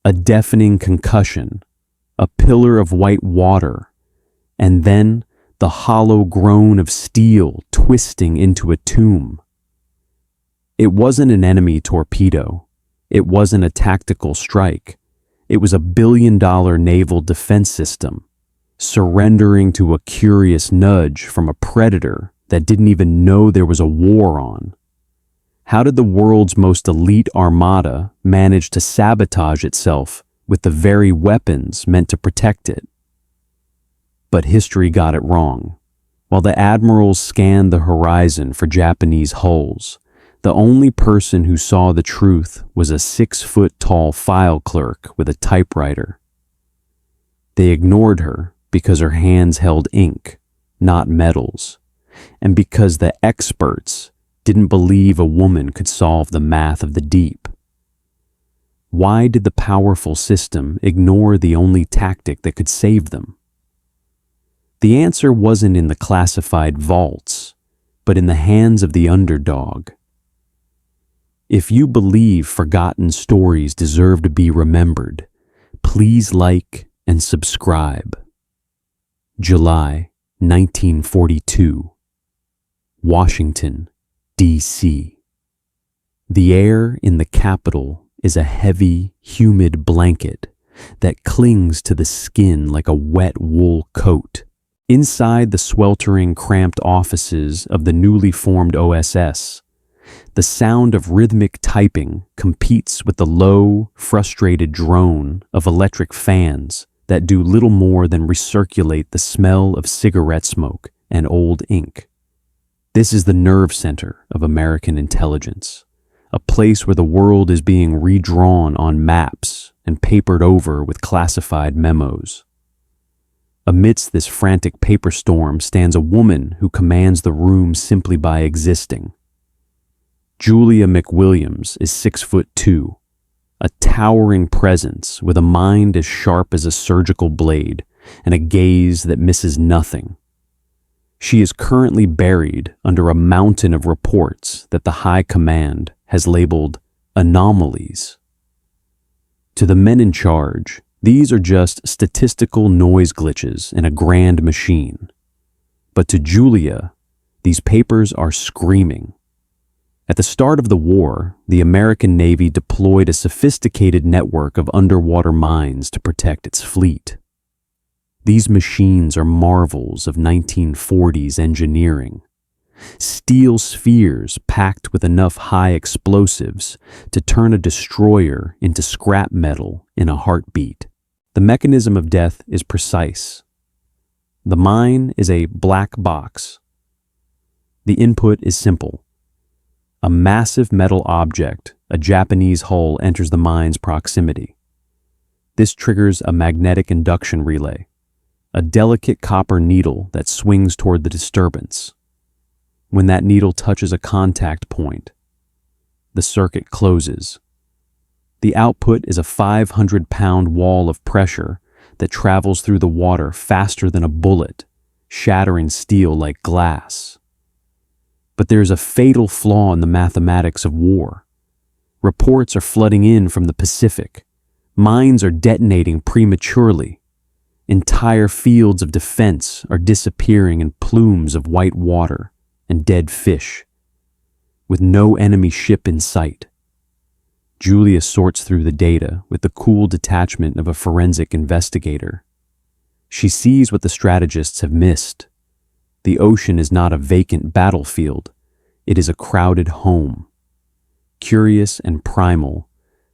a deafening concussion, a pillar of white water, and then the hollow groan of steel twisting into a tomb. It wasn't an enemy torpedo. It wasn't a tactical strike. It was a billion-dollar naval defense system, surrendering to a curious nudge from a predator that didn't even know there was a war on. How did the world's most elite armada manage to sabotage itself with the very weapons meant to protect it? But history got it wrong. While the admirals scanned the horizon for Japanese hulls, the only person who saw the truth was a 6-foot-tall file clerk with a typewriter. They ignored her because her hands held ink, not metals, and because the experts didn't believe a woman could solve the math of the deep. Why did the powerful system ignore the only tactic that could save them? The answer wasn't in the classified vaults, but in the hands of the underdog. If you believe forgotten stories deserve to be remembered, please like and subscribe. July 1942, Washington, D.C. The air in the capital is a heavy, humid blanket that clings to the skin like a wet wool coat. Inside the sweltering, cramped offices of the newly formed OSS, the sound of rhythmic typing competes with the low, frustrated drone of electric fans that do little more than recirculate the smell of cigarette smoke and old ink. This is the nerve center of American intelligence, a place where the world is being redrawn on maps and papered over with classified memos. Amidst this frantic paper storm stands a woman who commands the room simply by existing. Julia McWilliams is 6'2", a towering presence with a mind as sharp as a surgical blade and a gaze that misses nothing. She is currently buried under a mountain of reports that the High Command has labeled anomalies. To the men in charge, these are just statistical noise glitches in a grand machine. But to Julia, these papers are screaming. At the start of the war, the American Navy deployed a sophisticated network of underwater mines to protect its fleet. These machines are marvels of 1940s engineering. Steel spheres packed with enough high explosives to turn a destroyer into scrap metal in a heartbeat. The mechanism of death is precise. The mine is a black box. The input is simple. A massive metal object, a Japanese hull, enters the mine's proximity. This triggers a magnetic induction relay, a delicate copper needle that swings toward the disturbance. When that needle touches a contact point, the circuit closes. The output is a 500-pound wall of pressure that travels through the water faster than a bullet, shattering steel like glass. But there's a fatal flaw in the mathematics of war. Reports are flooding in from the Pacific. Mines are detonating prematurely. Entire fields of defense are disappearing in plumes of white water and dead fish, with no enemy ship in sight. Julia sorts through the data with the cool detachment of a forensic investigator. She sees what the strategists have missed. The ocean is not a vacant battlefield. It is a crowded home. Curious and primal,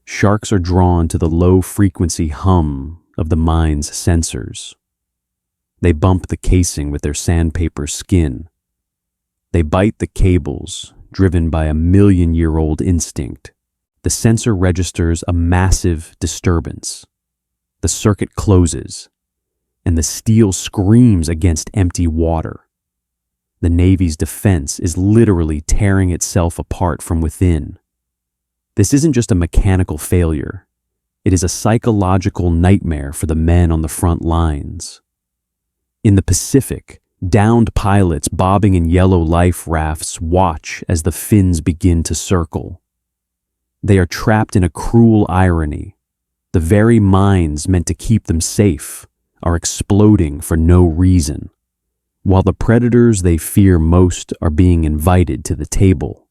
sharks are drawn to the low-frequency hum of the mine's sensors. They bump the casing with their sandpaper skin. They bite the cables, driven by a million-year-old instinct. The sensor registers a massive disturbance. The circuit closes, and the steel screams against empty water. The Navy's defense is literally tearing itself apart from within. This isn't just a mechanical failure. It is a psychological nightmare for the men on the front lines. In the Pacific, downed pilots bobbing in yellow life rafts watch as the fins begin to circle. They are trapped in a cruel irony. the very minds meant to keep them safe, are exploding for no reason, while the predators they fear most are being invited to the table.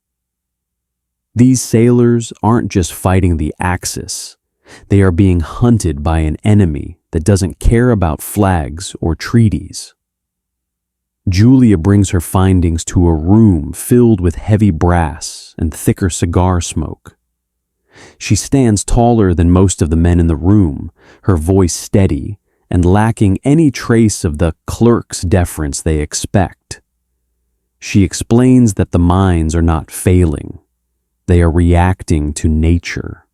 These sailors aren't just fighting the Axis, they are being hunted by an enemy that doesn't care about flags or treaties. Julia brings her findings to a room filled with heavy brass and thicker cigar smoke. She stands taller than most of the men in the room, her voice steady and lacking any trace of the clerk's deference they expect. She explains that the mines are not failing. They are reacting to nature.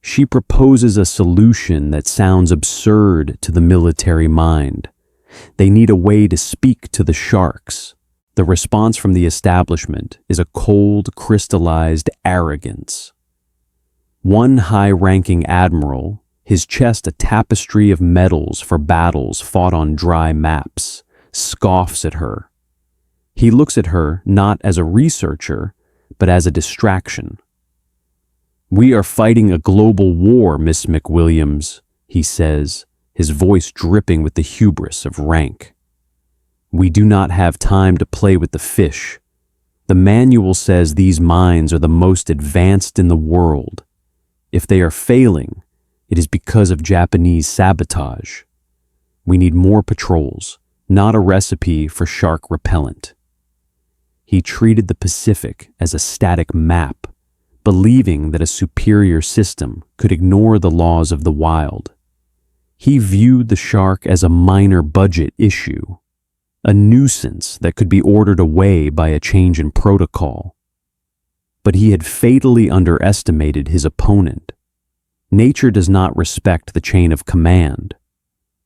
She proposes a solution that sounds absurd to the military mind. They need a way to speak to the sharks. The response from the establishment is a cold, crystallized arrogance. One high-ranking admiral, his chest a tapestry of medals for battles fought on dry maps, scoffs at her. He looks at her not as a researcher, but as a distraction. "We are fighting a global war, Miss McWilliams," he says, his voice dripping with the hubris of rank. "We do not have time to play with the fish. The manual says these mines are the most advanced in the world. If they are failing, it is because of Japanese sabotage. We need more patrols, not a recipe for shark repellent." He treated the Pacific as a static map, believing that a superior system could ignore the laws of the wild. He viewed the shark as a minor budget issue, a nuisance that could be ordered away by a change in protocol. But he had fatally underestimated his opponent. Nature does not respect the chain of command.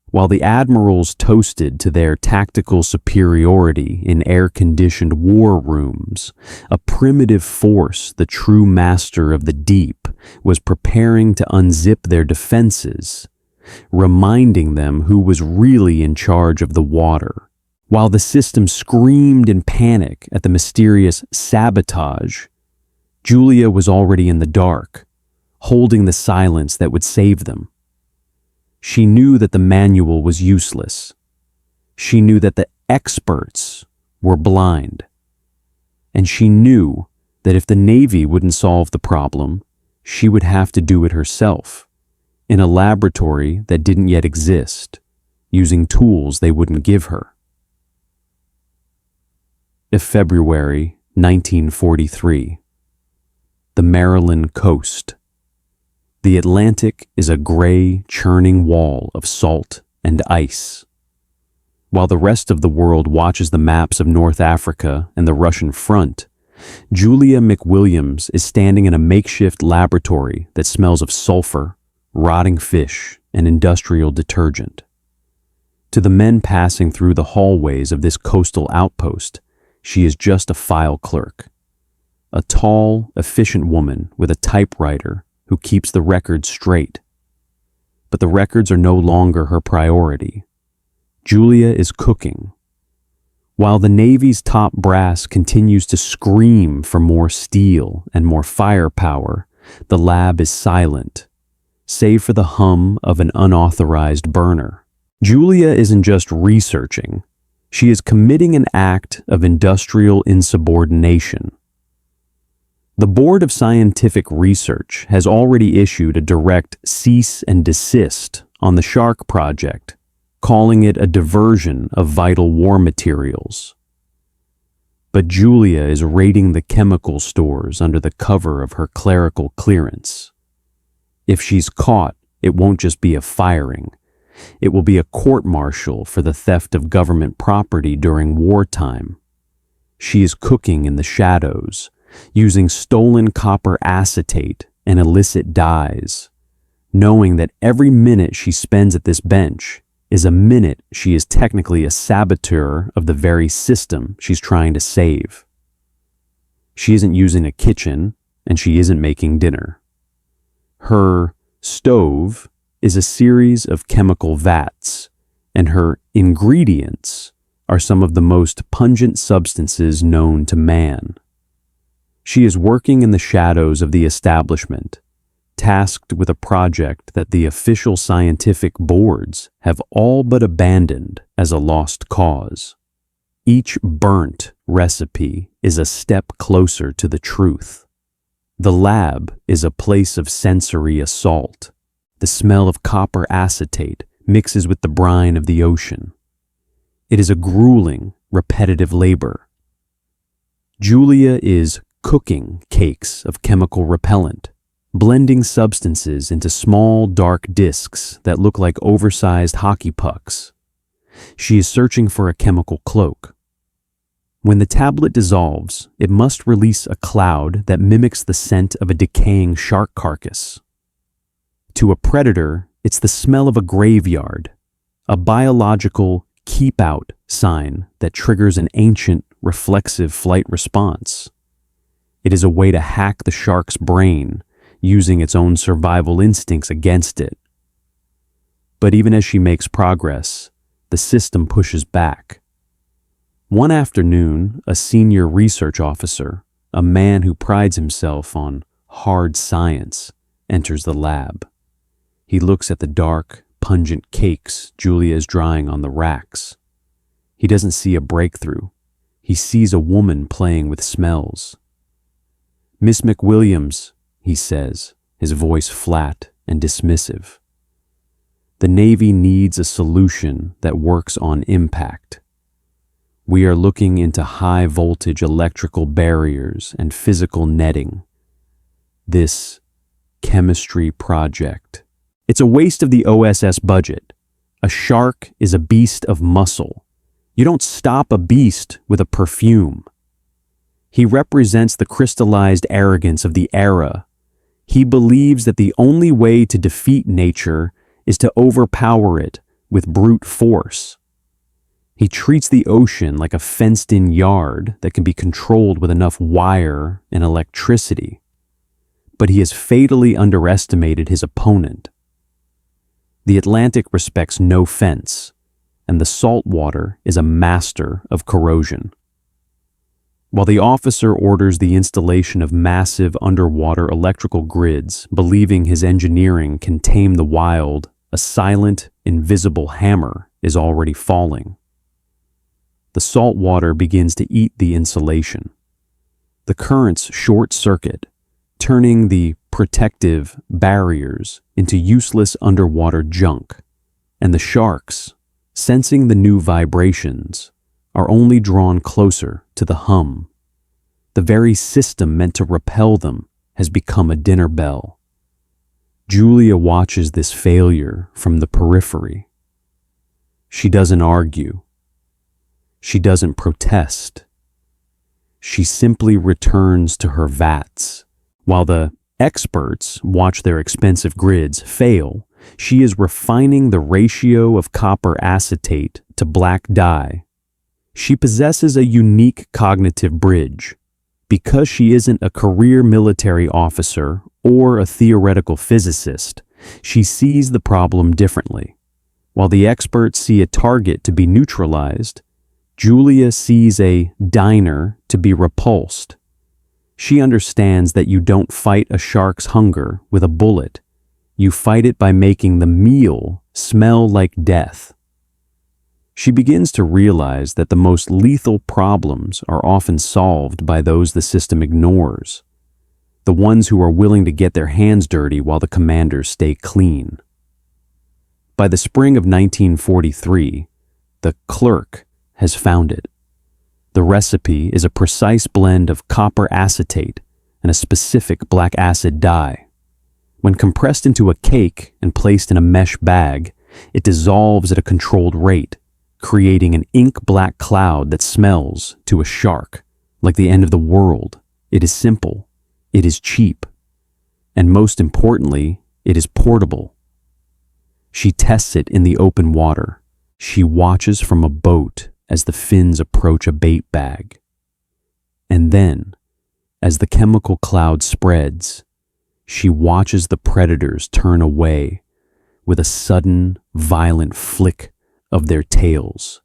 While the admirals toasted to their tactical superiority in air-conditioned war rooms, a primitive force, the true master of the deep, was preparing to unzip their defenses, reminding them who was really in charge of the water. While the system screamed in panic at the mysterious sabotage, Julia was already in the dark, holding the silence that would save them. She knew that the manual was useless. She knew that the experts were blind. And she knew that if the Navy wouldn't solve the problem, she would have to do it herself, in a laboratory that didn't yet exist, using tools they wouldn't give her. February 1943. The Maryland coast. The Atlantic is a gray, churning wall of salt and ice. While the rest of the world watches the maps of North Africa and the Russian front, Julia McWilliams is standing in a makeshift laboratory that smells of sulfur, rotting fish, and industrial detergent. To the men passing through the hallways of this coastal outpost, she is just a file clerk. A tall, efficient woman with a typewriter who keeps the records straight. But the records are no longer her priority. Julia is cooking. While the Navy's top brass continues to scream for more steel and more firepower, the lab is silent, save for the hum of an unauthorized burner. Julia isn't just researching. She is committing an act of industrial insubordination. The Board of Scientific Research has already issued a direct cease and desist on the Shark project, calling it a diversion of vital war materials. But Julia is raiding the chemical stores under the cover of her clerical clearance. If she's caught, it won't just be a firing. It will be a court-martial for the theft of government property during wartime. She is cooking in the shadows, using stolen copper acetate and illicit dyes, knowing that every minute she spends at this bench is a minute she is technically a saboteur of the very system she's trying to save. She isn't using a kitchen, and she isn't making dinner. Her stove is a series of chemical vats, and her ingredients are some of the most pungent substances known to man. She is working in the shadows of the establishment, tasked with a project that the official scientific boards have all but abandoned as a lost cause. Each burnt recipe is a step closer to the truth. The lab is a place of sensory assault. The smell of copper acetate mixes with the brine of the ocean. It is a grueling, repetitive labor. Julia is cooking cakes of chemical repellent, blending substances into small, dark discs that look like oversized hockey pucks. She is searching for a chemical cloak. When the tablet dissolves, it must release a cloud that mimics the scent of a decaying shark carcass. To a predator, it's the smell of a graveyard, a biological keep out sign that triggers an ancient, reflexive flight response. It is a way to hack the shark's brain, using its own survival instincts against it. But even as she makes progress, the system pushes back. One afternoon, a senior research officer, a man who prides himself on hard science, enters the lab. He looks at the dark, pungent cakes Julia is drying on the racks. He doesn't see a breakthrough. He sees a woman playing with smells. "Miss McWilliams," he says, his voice flat and dismissive. The Navy needs a solution that works on impact. We are looking into high-voltage electrical barriers and physical netting. This chemistry project. It's a waste of the OSS budget. A shark is a beast of muscle. You don't stop a beast with a perfume. He represents the crystallized arrogance of the era. He believes that the only way to defeat nature is to overpower it with brute force. He treats the ocean like a fenced-in yard that can be controlled with enough wire and electricity. But he has fatally underestimated his opponent. The Atlantic respects no fence, and the salt water is a master of corrosion. While the officer orders the installation of massive underwater electrical grids, believing his engineering can tame the wild, a silent, invisible hammer is already falling. The salt water begins to eat the insulation. The currents short-circuit, turning the protective barriers into useless underwater junk, and the sharks, sensing the new vibrations, are only drawn closer to the hum. The very system meant to repel them has become a dinner bell. Julia watches this failure from the periphery. She doesn't argue. She doesn't protest. She simply returns to her vats. While the experts watch their expensive grids fail, she is refining the ratio of copper acetate to black dye. She possesses a unique cognitive bridge. Because she isn't a career military officer or a theoretical physicist, she sees the problem differently. While the experts see a target to be neutralized, Julia sees a diner to be repulsed. She understands that you don't fight a shark's hunger with a bullet. You fight it by making the meal smell like death. She begins to realize that the most lethal problems are often solved by those the system ignores, the ones who are willing to get their hands dirty while the commanders stay clean. By the spring of 1943, the clerk has found it. The recipe is a precise blend of copper acetate and a specific black acid dye. When compressed into a cake and placed in a mesh bag, it dissolves at a controlled rate, creating an ink-black cloud that smells to a shark like the end of the world. It is simple, it is cheap, and most importantly, it is portable. She tests it in the open water. She watches from a boat as the fins approach a bait bag. And then, as the chemical cloud spreads, she watches the predators turn away with a sudden, violent flick of their tails.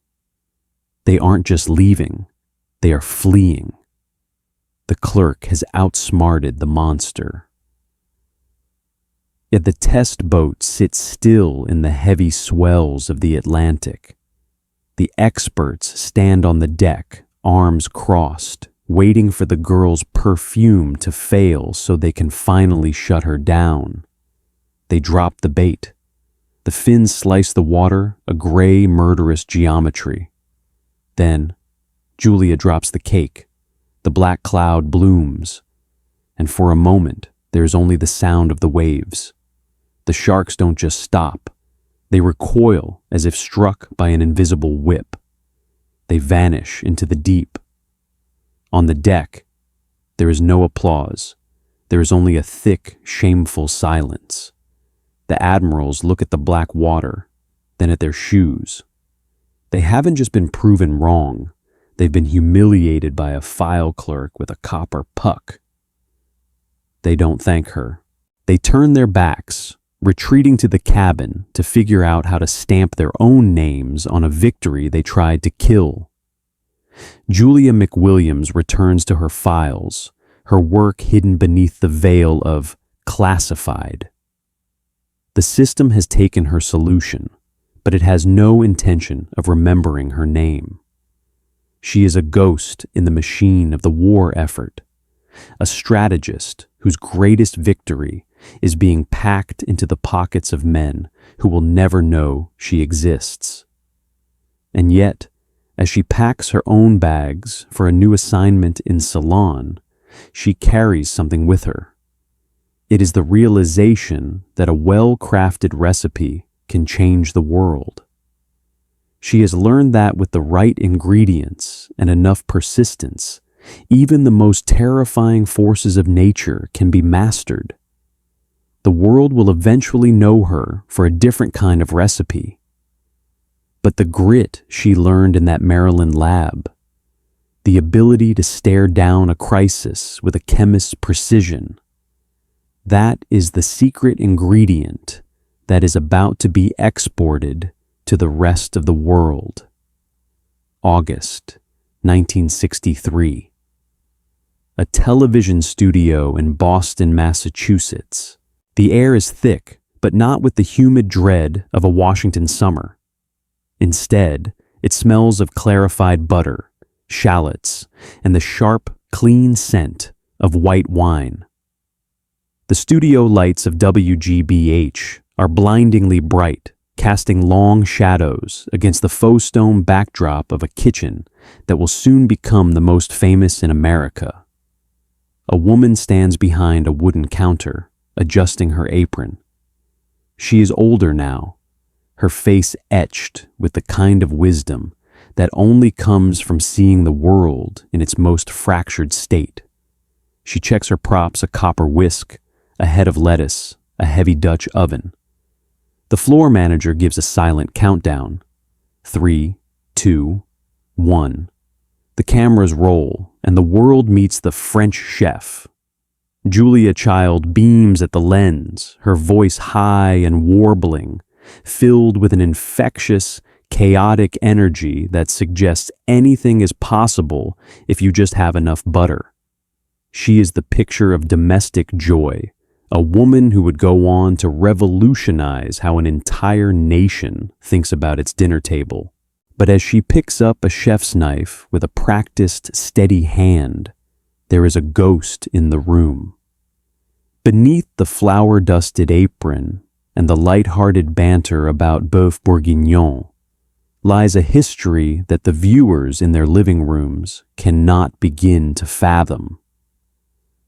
They aren't just leaving, they are fleeing. The clerk has outsmarted the monster. Yet the test boat sits still in the heavy swells of the Atlantic. The experts stand on the deck, arms crossed, waiting for the girl's perfume to fail so they can finally shut her down. They drop the bait. The fins slice the water, a gray, murderous geometry. Then, Julia drops the cake. The black cloud blooms, and for a moment, there is only the sound of the waves. The sharks don't just stop. They recoil as if struck by an invisible whip. They vanish into the deep. On the deck, there is no applause. There is only a thick, shameful silence. The admirals look at the black water, then at their shoes. They haven't just been proven wrong. They've been humiliated by a file clerk with a copper puck. They don't thank her. They turn their backs, retreating to the cabin to figure out how to stamp their own names on a victory they tried to kill. Julia McWilliams returns to her files, her work hidden beneath the veil of classified. The system has taken her solution, but it has no intention of remembering her name. She is a ghost in the machine of the war effort, a strategist whose greatest victory is being packed into the pockets of men who will never know she exists. And yet, as she packs her own bags for a new assignment in Ceylon, she carries something with her. It is the realization that a well-crafted recipe can change the world. She has learned that with the right ingredients and enough persistence, even the most terrifying forces of nature can be mastered. The world will eventually know her for a different kind of recipe. But the grit she learned in that Maryland lab, the ability to stare down a crisis with a chemist's precision, that is the secret ingredient that is about to be exported to the rest of the world. August 1963. A television studio in Boston, Massachusetts. The air is thick, but not with the humid dread of a Washington summer. Instead, it smells of clarified butter, shallots, and the sharp, clean scent of white wine. The studio lights of WGBH are blindingly bright, casting long shadows against the faux stone backdrop of a kitchen that will soon become the most famous in America. A woman stands behind a wooden counter, adjusting her apron. She is older now, her face etched with the kind of wisdom that only comes from seeing the world in its most fractured state. She checks her props: a copper whisk, a head of lettuce, a heavy Dutch oven. The floor manager gives a silent countdown. 3, 2, 1. The cameras roll, and the world meets the French chef. Julia Child beams at the lens, her voice high and warbling, filled with an infectious, chaotic energy that suggests anything is possible if you just have enough butter. She is the picture of domestic joy, a woman who would go on to revolutionize how an entire nation thinks about its dinner table. But as she picks up a chef's knife with a practiced, steady hand, there is a ghost in the room. Beneath the flour-dusted apron and the light-hearted banter about boeuf bourguignon lies a history that the viewers in their living rooms cannot begin to fathom.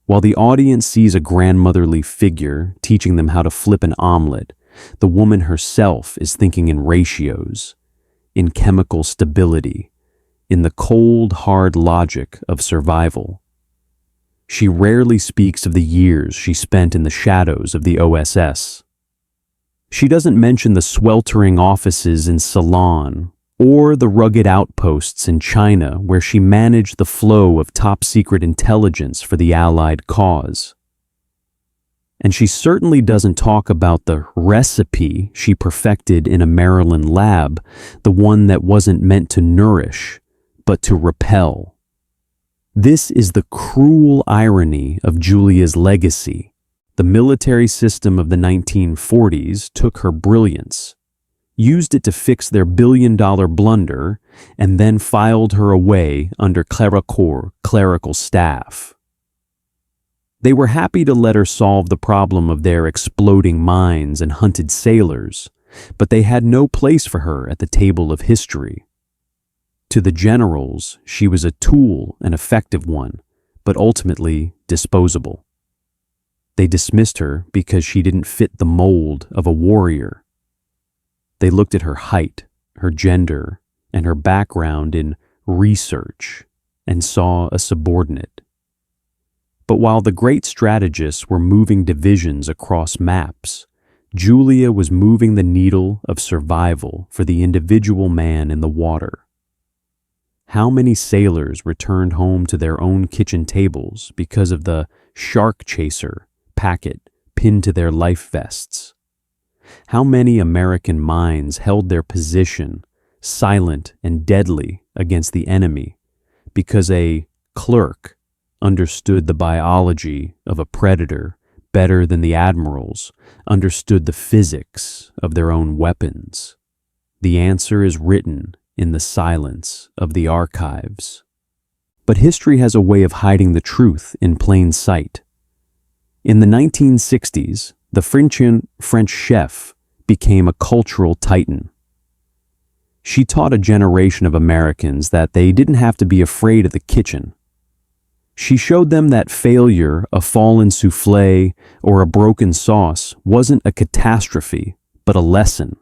While the audience sees a grandmotherly figure teaching them how to flip an omelet, the woman herself is thinking in ratios, in chemical stability, in the cold, hard logic of survival. She rarely speaks of the years she spent in the shadows of the OSS. She doesn't mention the sweltering offices in Ceylon or the rugged outposts in China where she managed the flow of top-secret intelligence for the Allied cause. And she certainly doesn't talk about the recipe she perfected in a Maryland lab, the one that wasn't meant to nourish, but to repel. This is the cruel irony of Julia's legacy. The military system of the 1940s took her brilliance, used it to fix their billion-dollar blunder, and then filed her away under clerical staff. They were happy to let her solve the problem of their exploding mines and hunted sailors, but they had no place for her at the table of history. To the generals, she was a tool, an effective one, but ultimately disposable. They dismissed her because she didn't fit the mold of a warrior. They looked at her height, her gender, and her background in research and saw a subordinate. But while the great strategists were moving divisions across maps, Julia was moving the needle of survival for the individual man in the water. How many sailors returned home to their own kitchen tables because of the shark chaser packet pinned to their life vests? How many American mines held their position, silent and deadly, against the enemy because a clerk understood the biology of a predator better than the admirals understood the physics of their own weapons? The answer is written in the silence of the archives. But history has a way of hiding the truth in plain sight. In the 1960s, the French chef became a cultural titan. She taught a generation of Americans that they didn't have to be afraid of the kitchen. She showed them that failure, a fallen soufflé, or a broken sauce wasn't a catastrophe, but a lesson.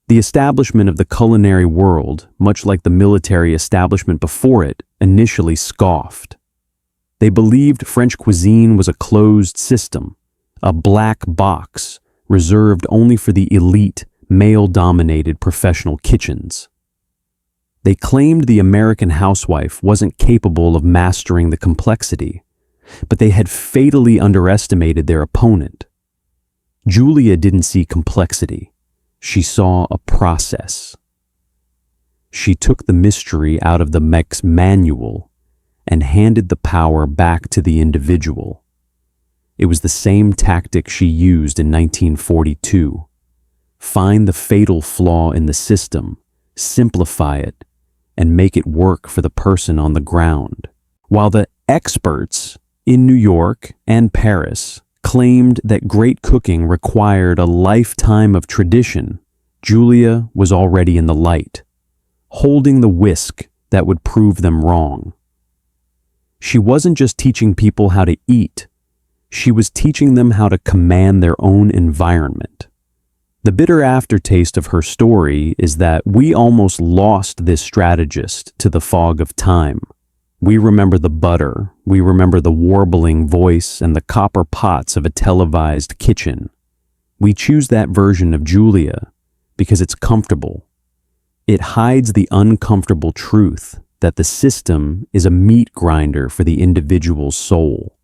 The establishment of the culinary world, much like the military establishment before it, initially scoffed. They believed French cuisine was a closed system, a black box reserved only for the elite, male-dominated professional kitchens. They claimed the American housewife wasn't capable of mastering the complexity, but they had fatally underestimated their opponent. Julia didn't see complexity. She saw a process. She took the mystery out of the mech's manual and handed the power back to the individual. It was the same tactic she used in 1942. Find the fatal flaw in the system, simplify it, and make it work for the person on the ground. While the experts in New York and Paris claimed that great cooking required a lifetime of tradition, Julia was already in the light, holding the whisk that would prove them wrong. She wasn't just teaching people how to eat, she was teaching them how to command their own environment. The bitter aftertaste of her story is that we almost lost this strategist to the fog of time. We remember the butter, we remember the warbling voice and the copper pots of a televised kitchen. We choose that version of Julia because it's comfortable. It hides the uncomfortable truth that the system is a meat grinder for the individual's soul.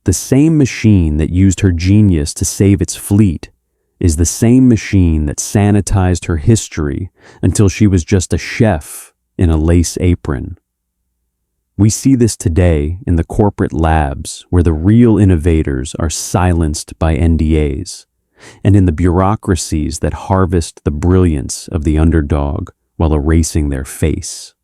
The same machine that used her genius to save its fleet is the same machine that sanitized her history until she was just a chef in a lace apron. We see this today in the corporate labs where the real innovators are silenced by NDAs, and in the bureaucracies that harvest the brilliance of the underdog while erasing their face.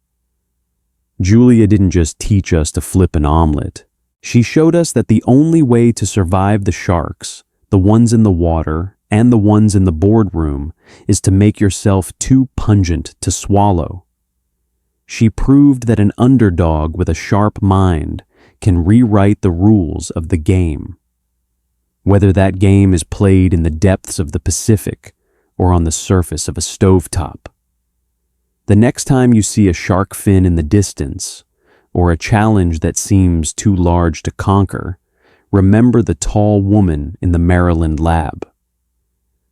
Julia didn't just teach us to flip an omelet. She showed us that the only way to survive the sharks, the ones in the water and the ones in the boardroom, is to make yourself too pungent to swallow. She proved that an underdog with a sharp mind can rewrite the rules of the game. Whether that game is played in the depths of the Pacific or on the surface of a stovetop. The next time you see a shark fin in the distance, or a challenge that seems too large to conquer, remember the tall woman in the Maryland lab.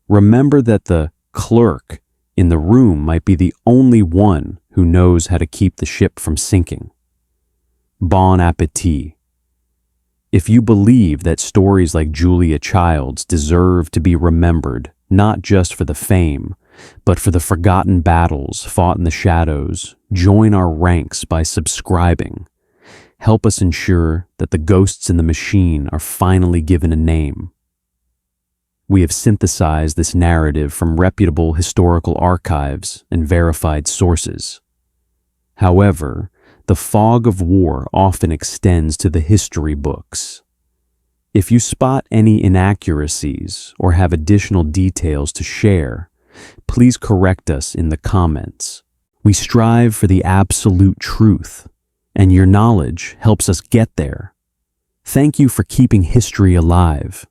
Remember that the clerk in the room might be the only one who knows how to keep the ship from sinking. Bon appetit. If you believe that stories like Julia Child's deserve to be remembered, not just for the fame, but for the forgotten battles fought in the shadows, join our ranks by subscribing. help us ensure that the ghosts in the machine are finally given a name. We have synthesized this narrative from reputable historical archives and verified sources. However, the fog of war often extends to the history books. If you spot any inaccuracies or have additional details to share, please correct us in the comments. We strive for the absolute truth, and your knowledge helps us get there. Thank you for keeping history alive.